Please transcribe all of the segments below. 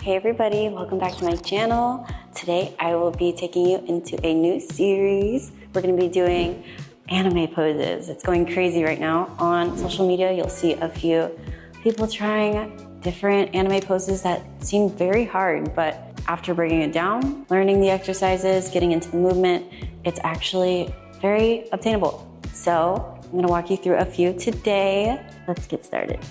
Hey everybody, welcome back to my channel. Today I will be taking you into a new series. We're going to be doing anime poses. It's going crazy right now. On social media, you'll see a few people trying different anime poses that seem very hard, but after breaking it down, learning the exercises, getting into the movement, it's actually very obtainable. So I'm going to walk you through a few today. Let's get started.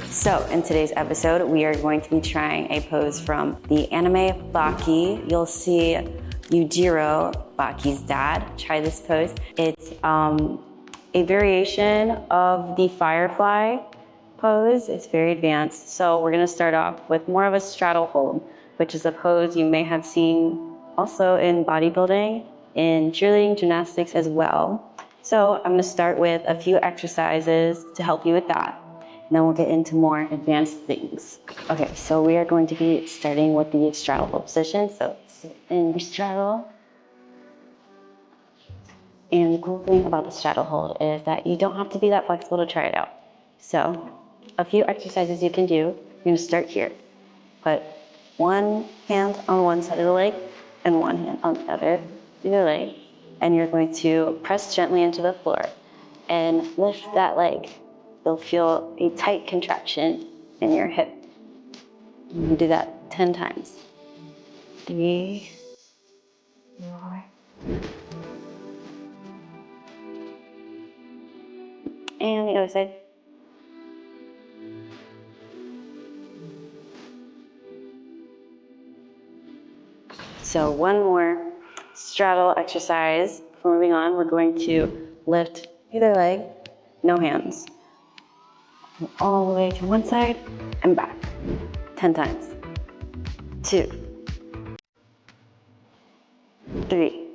So in today's episode, we are going to be trying a pose from the anime Baki. You'll see Yujiro, Baki's dad, try this pose. It's a variation of the firefly pose. It's very advanced. So we're gonna start off with more of a straddle hold, which is a pose you may have seen also in bodybuilding, in cheerleading, gymnastics as well. So I'm gonna start with a few exercises to help you with that. And then we'll get into more advanced things. Okay, so we are going to be starting with the straddle hold position. So sit in your straddle. And the cool thing about the straddle hold is that you don't have to be that flexible to try it out. So a few exercises you can do. You're gonna start here. Put one hand on one side of the leg and one hand on the other of your leg. And you're going to press gently into the floor and lift that leg. You'll feel a tight contraction in your hip. You do that 10 times. 3, 4. And the other side. So one more straddle exercise. Before moving on, we're going to lift either leg, no hands. All the way to one side and back. 10 times. 2, 3.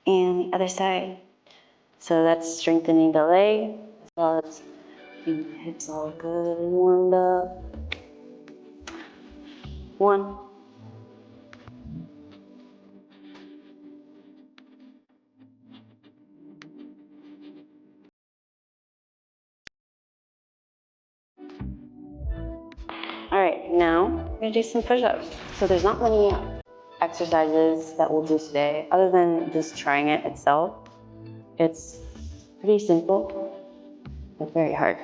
And the other side. So that's strengthening the leg, as well as keeping the hips all good and warmed up. 1. All right, now we're gonna do some push-ups. So there's not many exercises that we'll do today, other than just trying it itself. It's pretty simple, but very hard.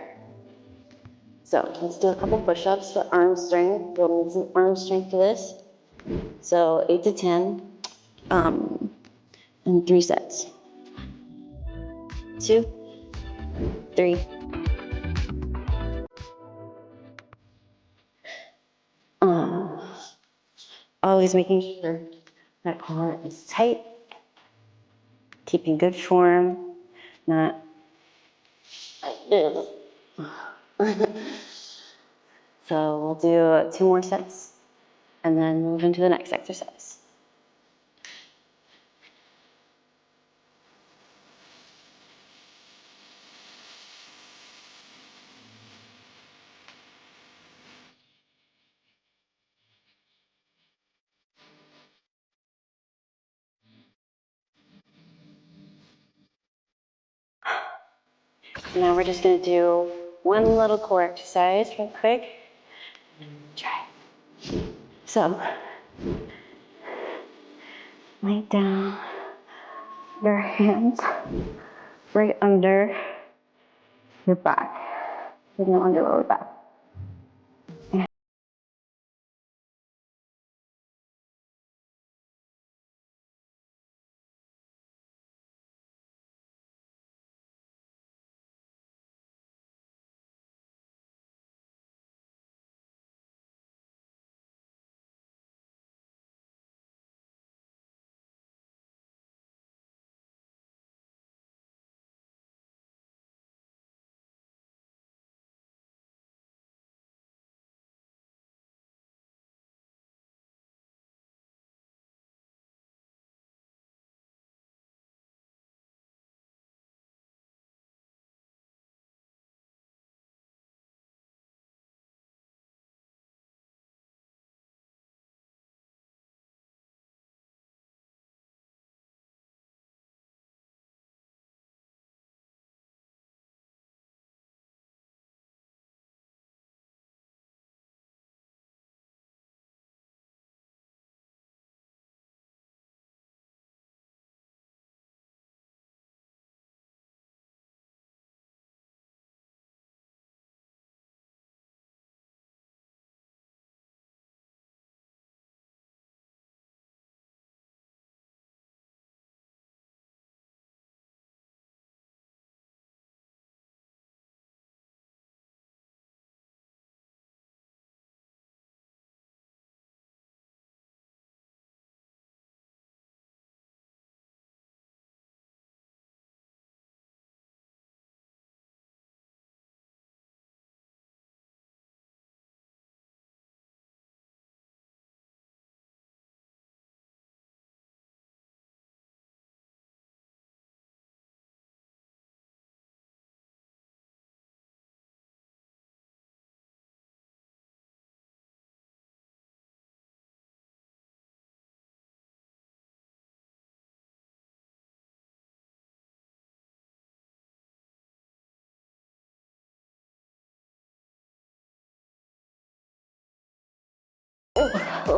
So let's do a couple push-ups for arm strength. We'll need some arm strength for this. So 8 to 10, and 3 sets. 2, 3. Always making sure that core is tight, keeping good form, not like this. So we'll do 2 more sets and then move into the next exercise. Now we're just gonna do one little core exercise real quick. Try. So, lay down your hands right under your back, on your lower back.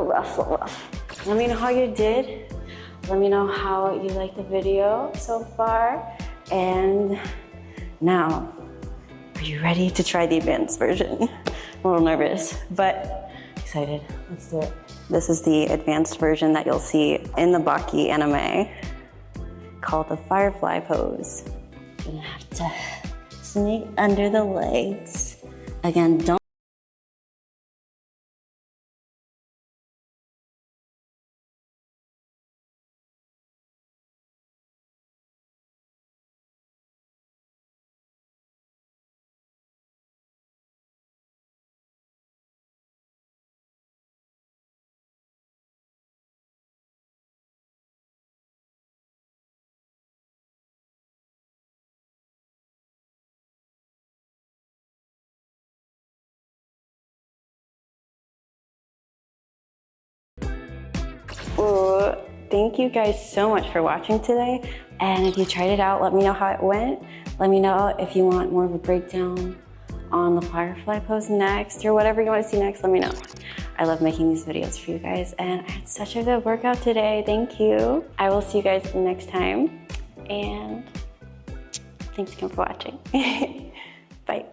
rough, a little rough. Let me know how you did. Let me know how you liked the video so far. And now, are you ready to try the advanced version? I'm a little nervous, but excited. Let's do it. This is the advanced version that you'll see in the Baki anime called the firefly pose. You're gonna have to sneak under the legs. Again, don't Ooh, thank you guys so much for watching today. And if you tried it out, let me know how it went. Let me know if you want more of a breakdown on the firefly pose next or whatever you want to see next, let me know. I love making these videos for you guys and I had such a good workout today. Thank you. I will see you guys next time and thanks again for watching. Bye.